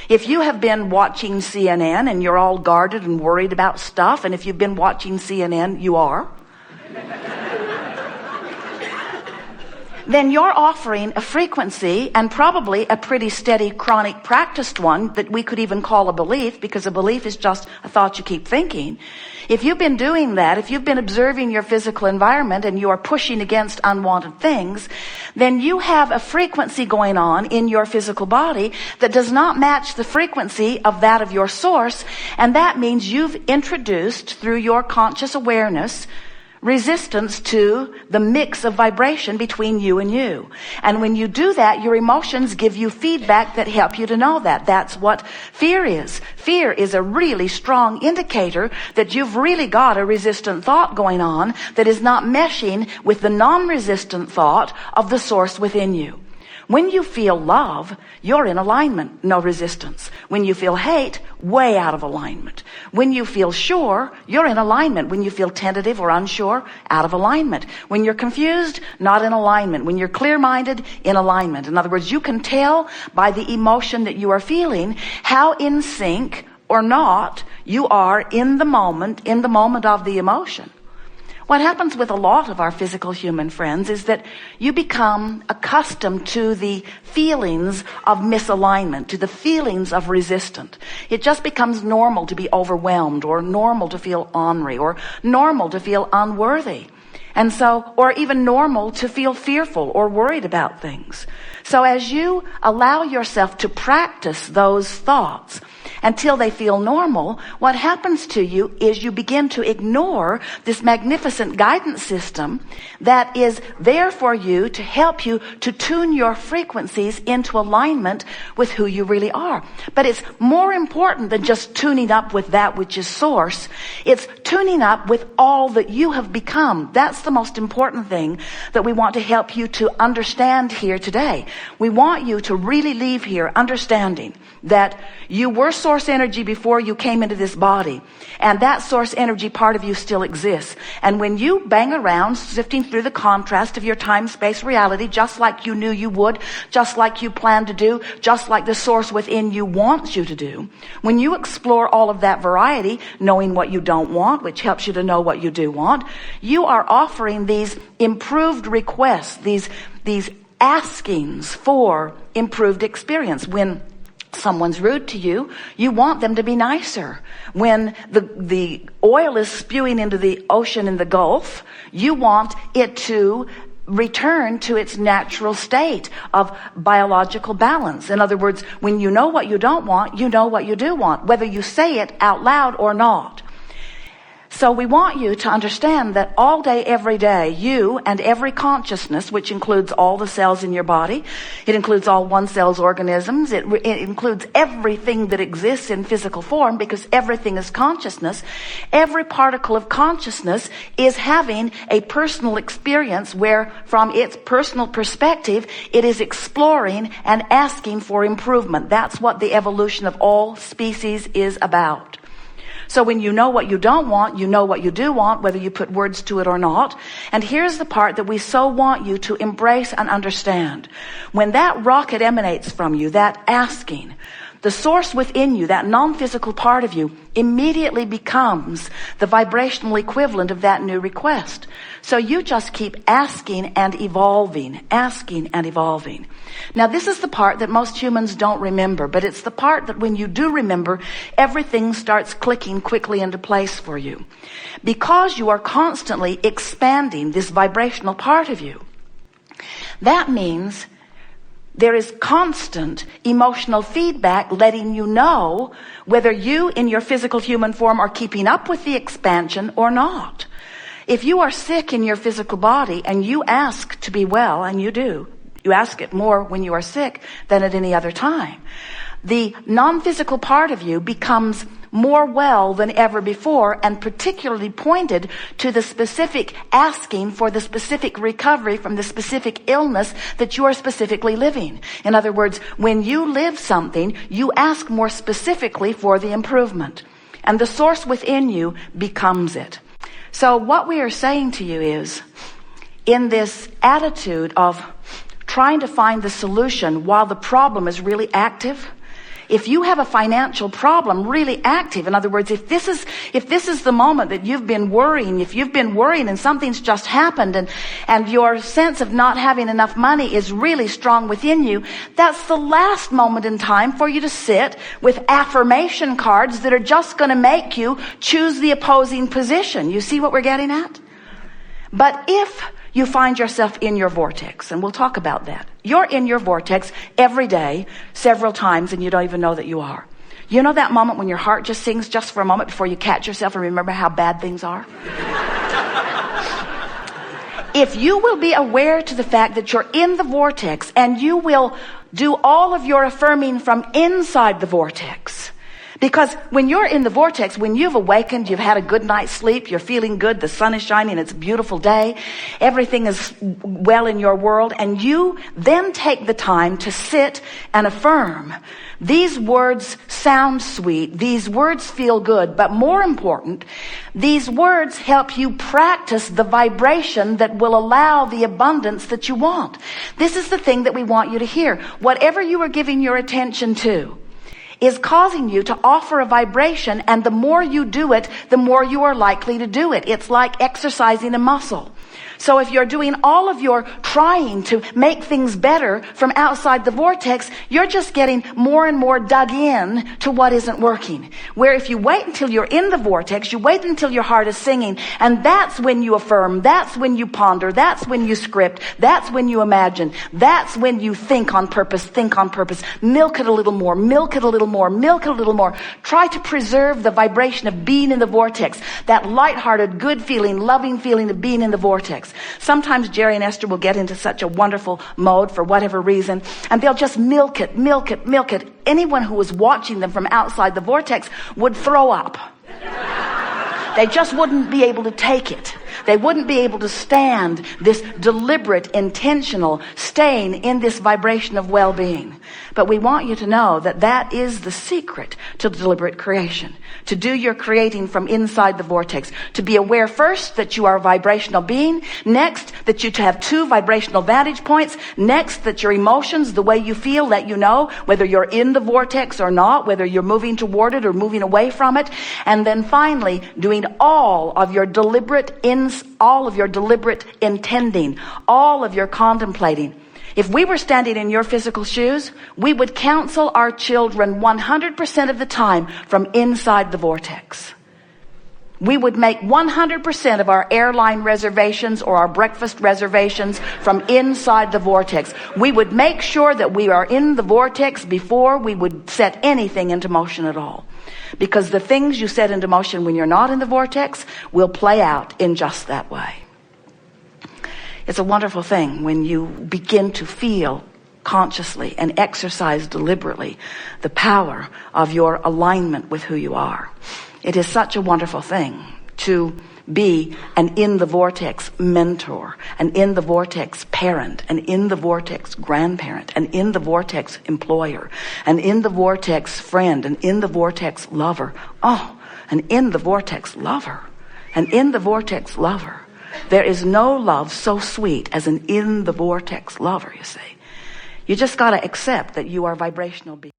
If you have been watching CNN and you're all guarded and worried about stuff, and if you've been watching CNN, you are, then you're offering a frequency, and probably a pretty steady, chronic, practiced one that we could even call a belief, because a belief is just a thought you keep thinking. If you've been doing that, if you've been observing your physical environment and you are pushing against unwanted things, then you have a frequency going on in your physical body that does not match the frequency of that of your source, and that means you've introduced, through your conscious awareness, resistance to the mix of vibration between you and you. And when you do that, your emotions give you feedback that help you to know that. That's what fear is. Fear is a really strong indicator that you've really got a resistant thought going on that is not meshing with the non-resistant thought of the source within you. When you feel love, you're in alignment, no resistance. When you feel hate, way out of alignment. When you feel sure, you're in alignment. When you feel tentative or unsure, out of alignment. When you're confused, not in alignment. When you're clear-minded, in alignment. In other words, you can tell by the emotion that you are feeling how in sync or not you are in the moment of the emotion. What happens with a lot of our physical human friends is that you become accustomed to the feelings of misalignment, to the feelings of resistance. It just becomes normal to be overwhelmed, or normal to feel ornery, or normal to feel unworthy. And so, or even normal to feel fearful or worried about things. So as you allow yourself to practice those thoughts until they feel normal, what happens to you is you begin to ignore this magnificent guidance system that is there for you to help you to tune your frequencies into alignment with who you really are. But it's more important than just tuning up with that which is source. It's tuning up with all that you have become. That's the most important thing that we want to help you to understand here today. We want you to really leave here understanding that you were source energy before you came into this body, and that source energy part of you still exists. And when you bang around sifting through the contrast of your time-space reality, just like you knew you would, just like you planned to do, just like the source within you wants you to do, when you explore all of that variety, knowing what you don't want, which helps you to know what you do want, you are offering these improved requests, these askings for improved experience. When someone's rude to you, you want them to be nicer. When the oil is spewing into the ocean in the Gulf, you want it to return to its natural state of biological balance. In other words, when you know what you don't want, you know what you do want, whether you say it out loud or not. So we want you to understand that all day, every day, you and every consciousness, which includes all the cells in your body, it includes all one cell's organisms, it includes everything that exists in physical form, because everything is consciousness. Every particle of consciousness is having a personal experience where, from its personal perspective, it is exploring and asking for improvement. That's what the evolution of all species is about. So when you know what you don't want, you know what you do want, whether you put words to it or not. And here's the part that we so want you to embrace and understand. When that rocket emanates from you, that asking, the source within you, that non-physical part of you, immediately becomes the vibrational equivalent of that new request. So you just keep asking and evolving, asking and evolving. Now this is the part that most humans don't remember, but it's the part that when you do remember, everything starts clicking quickly into place for you. Because you are constantly expanding this vibrational part of you, that means there is constant emotional feedback letting you know whether you in your physical human form are keeping up with the expansion or not. If you are sick in your physical body and you ask to be well, and you do, you ask it more when you are sick than at any other time, the non-physical part of you becomes more well than ever before, and particularly pointed to the specific asking for the specific recovery from the specific illness that you are specifically living. In other words, when you live something, you ask more specifically for the improvement, and the source within you becomes it. So what we are saying to you is, in this attitude of trying to find the solution while the problem is really active, If you have a financial problem really active, in other words, if this is the moment that you've been worrying, if you've been worrying and something's just happened and your sense of not having enough money is really strong within you, that's the last moment in time for you to sit with affirmation cards that are just going to make you choose the opposing position. You see what we're getting at? But if you find yourself in your vortex, and we'll talk about that. You're in your vortex every day, several times, and you don't even know that you are. You know that moment when your heart just sings just for a moment before you catch yourself and remember how bad things are? If you will be aware to the fact that you're in the vortex and you will do all of your affirming from inside the vortex, because when you're in the vortex, when you've awakened, you've had a good night's sleep, you're feeling good, the sun is shining, it's a beautiful day, everything is well in your world, and you then take the time to sit and affirm. These words sound sweet, these words feel good, but more important, these words help you practice the vibration that will allow the abundance that you want. This is the thing that we want you to hear. Whatever you are giving your attention to is causing you to offer a vibration, and the more you do it, the more you are likely to do it. It's like exercising a muscle. So if you're doing all of your trying to make things better from outside the vortex, you're just getting more and more dug in to what isn't working. Where if you wait until you're in the vortex, you wait until your heart is singing, and that's when you affirm, that's when you ponder, that's when you script, that's when you imagine, that's when you think on purpose, milk it a little more, milk it a little more, milk it a little more. Try to preserve the vibration of being in the vortex, that lighthearted, good feeling, loving feeling of being in the vortex. Sometimes Jerry and Esther will get into such a wonderful mode for whatever reason, and they'll just milk it. Anyone who was watching them from outside the vortex would throw up. They just wouldn't be able to take it. They wouldn't be able to stand this deliberate, intentional staying in this vibration of well-being. But we want you to know that that is the secret to deliberate creation. To do your creating from inside the vortex. To be aware first that you are a vibrational being. Next, that you have two vibrational vantage points. Next, that your emotions, the way you feel, let you know whether you're in the vortex or not, whether you're moving toward it or moving away from it. And then finally, doing all of your deliberate intending, all of your contemplating. If we were standing in your physical shoes, we would counsel our children 100% of the time from inside the vortex. We would make 100% of our airline reservations or our breakfast reservations from inside the vortex. We would make sure that we are in the vortex before we would set anything into motion at all. Because the things you set into motion when you're not in the vortex will play out in just that way. It's a wonderful thing when you begin to feel consciously and exercise deliberately the power of your alignment with who you are. It is such a wonderful thing to be an in the vortex mentor, an in the vortex parent, an in the vortex grandparent, an in the vortex employer, an in the vortex friend, an in the vortex lover. Oh, an in the vortex lover, an in the vortex lover. There is no love so sweet as an in the vortex lover, you see. You just got to accept that you are vibrational beings.